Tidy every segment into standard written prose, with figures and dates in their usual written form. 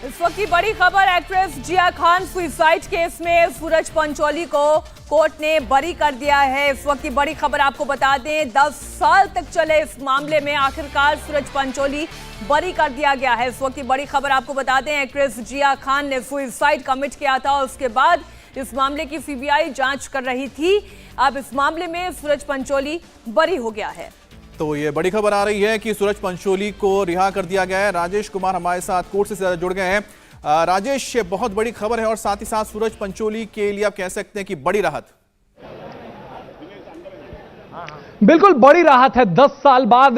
इस वक्त की बड़ी खबर, एक्ट्रेस जिया खान सुसाइड केस में सूरज पंचोली को कोर्ट ने बरी कर दिया है। इस वक्त की बड़ी खबर आपको बता दें, 10 साल तक चले इस मामले में आखिरकार सूरज पंचोली बरी कर दिया गया है। इस वक्त की बड़ी खबर आपको बता दें, एक्ट्रेस जिया खान ने सुसाइड कमिट किया था और उसके बाद इस मामले की सीबीआई जांच कर रही थी। अब इस मामले में सूरज पंचोली बरी हो गया है। तो ये बड़ी खबर आ रही है कि सूरज पंचोली को रिहा कर दिया गया है। राजेश कुमार हमारे साथ कोर्ट से जुड़ गए हैं। राजेश, बहुत बड़ी खबर है और साथ ही साथ सूरज पंचोली के लिए आप कह सकते हैं कि बड़ी राहत। बिल्कुल बड़ी राहत है। 10 साल बाद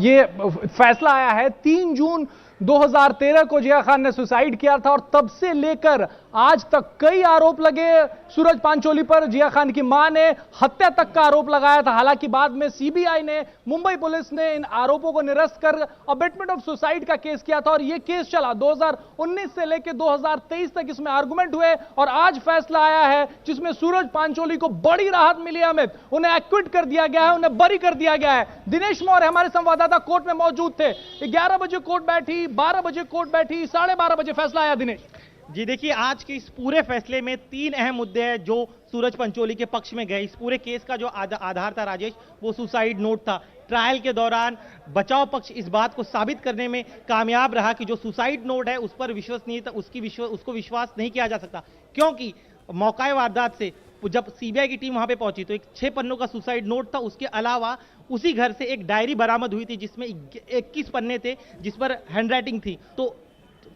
ये फैसला आया है। 3 जून 2013 को जिया खान ने सुसाइड किया था और तब से लेकर आज तक कई आरोप लगे सूरज पंचोली पर। जिया खान की मां ने हत्या तक का आरोप लगाया था। हालांकि बाद में सीबीआई ने, मुंबई पुलिस ने इन आरोपों को निरस्त कर अबेटमेंट ऑफ सुसाइड का केस किया था और यह केस चला 2019 से लेकर 2023 तक। इसमें आर्गुमेंट हुए और आज फैसला आया है जिसमें सूरज पंचोली को बड़ी राहत मिली है। अमित, उन्हें एक्विट कर दिया गया है, उन्हें बरी कर दिया गया है। दिनेश मौर्य हमारे संवाददाता कोर्ट में मौजूद थे। 11 बजे कोर्ट बैठी, 12 बजे कोर्ट बैठी, 12:30 बजे फैसला आया। दिनेश जी देखिए, आज के इस पूरे फैसले में 3 अहम मुद्दे हैं जो सूरज पंचोली के पक्ष में गए। इस पूरे केस का जो आधार था राजेश, वो सुसाइड नोट था। ट्रायल के दौरान बचाव पक्ष इस बात को साबित करने में कामयाब रहा कि जो सुसाइड नोट है उस पर विश्वसनीयता, उसको विश्वास नहीं किया जा सकता, क्योंकि मौका वारदात से जब सीबीआई की टीम वहां पे पहुंची तो एक 6 पन्नों का सुसाइड नोट था। उसके अलावा उसी घर से एक डायरी बरामद हुई थी जिसमें 21 पन्ने थे जिस पर हैंडराइटिंग थी। तो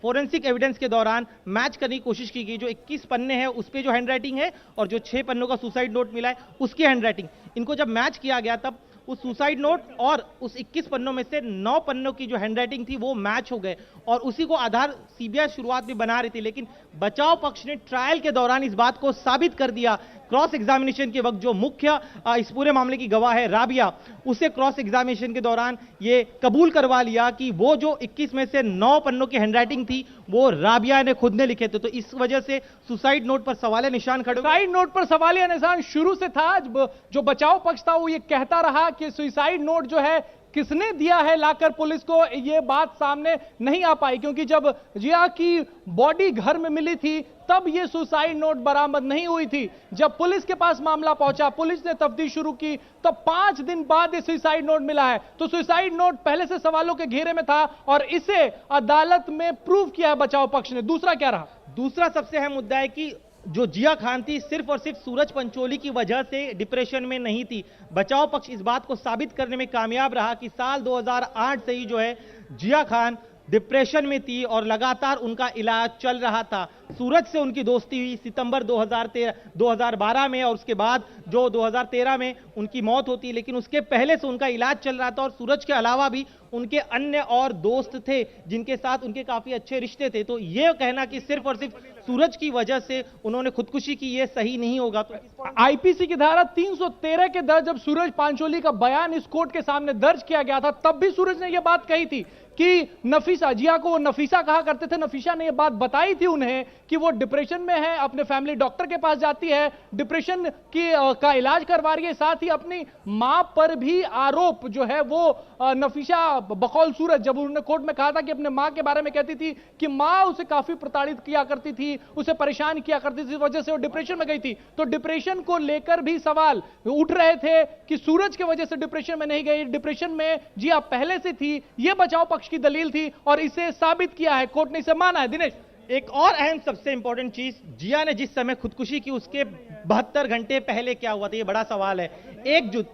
फोरेंसिक एविडेंस के दौरान मैच करने की कोशिश की गई, जो 21 पन्ने हैं उस पे जो हैंडराइटिंग है और जो 6 पन्नों का सुसाइड नोट मिला है उसकी हैंडराइटिंग, इनको जब मैच किया गया तब उस सुसाइड नोट और उस 21 पन्नों में से 9 पन्नों की जो हैंडराइटिंग थी वो मैच हो गए और उसी को आधार सीबीआई शुरुआत में बना रही थी। लेकिन बचाव पक्ष ने ट्रायल के दौरान इस बात को साबित कर दिया। क्रॉस एग्जामिनेशन के वक्त जो मुख्य इस पूरे मामले की गवाह है राबिया, उसे क्रॉस एग्जामिनेशन के दौरान ये कबूल करवा लिया कि वो जो 21 में से 9 पन्नों की हैंडराइटिंग थी वो राबिया ने खुद ने लिखे थे। तो इस वजह से सुसाइड नोट पर सवालिया निशान खड़े। सुसाइड नोट पर सवालिया निशान शुरू से था। जो बचाव पक्ष था वो ये कहता रहा कि सुसाइड नोट जो है किसने दिया है लाकर पुलिस को, ये बात सामने नहीं आ पाई, क्योंकि जब जिया की बॉडी घर में मिली थी तब ये सुसाइड नोट बरामद नहीं हुई थी। जब पुलिस के पास मामला पहुंचा, पुलिस ने तफ्तीश शुरू की, तो 5 दिन बाद ये सुसाइड नोट मिला है। तो सुसाइड नोट पहले से सवालों के घेरे में था और इसे अदालत में प्रूव किया है बचाव पक्ष ने। दूसरा क्या रहा? दूसरा सबसे अहम मुद्दा है कि जो जिया खान थी सिर्फ और सिर्फ सूरज पंचोली की वजह से डिप्रेशन में नहीं थी। बचाव पक्ष इस बात को साबित करने में कामयाब रहा कि साल 2008 से ही जो है जिया खान डिप्रेशन में थी और लगातार उनका इलाज चल रहा था। सूरज से उनकी दोस्ती हुई सितंबर 2012 में और उसके बाद जो 2013 में उनकी मौत होती, लेकिन उसके पहले से उनका इलाज चल रहा था और सूरज के अलावा भी उनके अन्य और दोस्त थे जिनके साथ उनके काफी अच्छे रिश्ते थे। तो ये कहना कि सिर्फ और सिर्फ सूरज की वजह से उन्होंने खुदकुशी की, ये सही नहीं होगा। तो आईपीसी की धारा 313 के तहत जब सूरज पंचोली का बयान इस कोर्ट के सामने दर्ज किया गया था तब भी सूरज ने यह बात कही थी कि नफीसा, जिया को वो नफीसा कहा करते थे, नफीसा ने यह बात बताई थी उन्हें कि वो डिप्रेशन में है, अपने फैमिली डॉक्टर के पास जाती है, डिप्रेशन का इलाज करवा रही है। साथ ही अपनी मां पर भी आरोप जो है वो नफीसा बकौल सूरज, जब उन्होंने कोर्ट में कहा था कि अपने मां के बारे में कहती थी कि मां उसे काफी प्रताड़ित किया करती थी, उसे परेशान किया करती थी, इस वजह से वो डिप्रेशन में गई थी। तो डिप्रेशन को लेकर भी सवाल उठ रहे थे कि सूरज की वजह से डिप्रेशन में नहीं गई, डिप्रेशन में जिया पहले से थी। यह बचाव पक्ष की दलील थी और इसे साबित किया है कोर्ट ने, इसे माना है। दिनेश, एक और अहम सबसे इंपॉर्टेंट चीज, जिया ने जिस समय खुदकुशी की उसके 72 घंटे पहले क्या हुआ था, ये बड़ा सवाल है।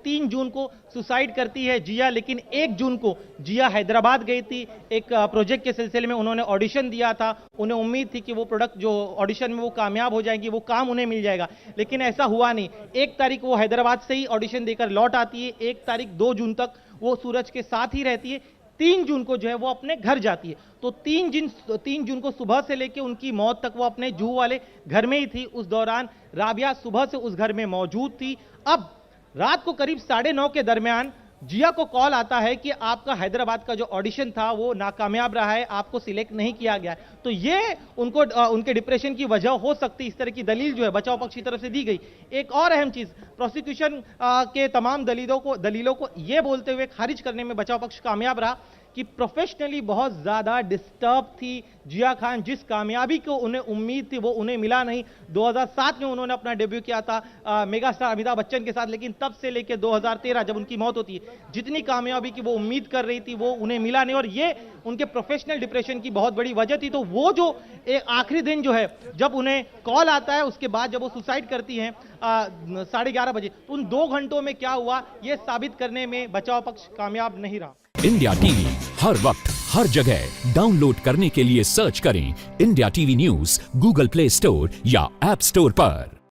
3 जून को सुसाइड करती है जिया, लेकिन 1 जून को जिया हैदराबाद गई थी। एक प्रोजेक्ट के सिलसिले में उन्होंने ऑडिशन दिया था। उन्हें उम्मीद थी कि वो प्रोडक्ट जो ऑडिशन में वो कामयाब हो जाएंगी, वो काम उन्हें मिल जाएगा, लेकिन ऐसा हुआ नहीं। 1 तारीख वो हैदराबाद से ही ऑडिशन देकर लौट आती है। 1 तारीख 2 जून तक वो सूरज के साथ ही रहती है। 3 जून को जो है वो अपने घर जाती है। तो 3 जून को सुबह से लेकर उनकी मौत तक वो अपने जूहू वाले घर में ही थी। उस दौरान राबिया सुबह से उस घर में मौजूद थी। अब रात को करीब 9:30 के दरमियान जिया को कॉल आता है कि आपका हैदराबाद का जो ऑडिशन था वो नाकामयाब रहा है, आपको सिलेक्ट नहीं किया गया। तो ये उनको उनके डिप्रेशन की वजह हो सकती, इस तरह की दलील जो है बचाव पक्ष की तरफ से दी गई। एक और अहम चीज, प्रोसिक्यूशन के तमाम दलीलों को ये बोलते हुए खारिज करने में बचाव पक्ष कामयाब रहा कि प्रोफेशनली बहुत ज़्यादा डिस्टर्ब थी जिया खान। जिस कामयाबी को उन्हें उम्मीद थी वो उन्हें मिला नहीं। 2007 में उन्होंने अपना डेब्यू किया था मेगा स्टार अमिताभ बच्चन के साथ, लेकिन तब से लेकर 2013 जब उनकी मौत होती है, जितनी कामयाबी की वो उम्मीद कर रही थी वो उन्हें मिला नहीं, और ये उनके प्रोफेशनल डिप्रेशन की बहुत बड़ी वजह थी। तो वो जो एक आखिरी दिन जो है जब उन्हें कॉल आता है, उसके बाद जब वो सुसाइड करती हैं 11:30 बजे, तो उन 2 घंटों में क्या हुआ ये साबित करने में बचाव पक्ष कामयाब नहीं रहा। इंडिया टीवी हर वक्त हर जगह डाउनलोड करने के लिए सर्च करें India TV news Google play store या ऐप स्टोर पर।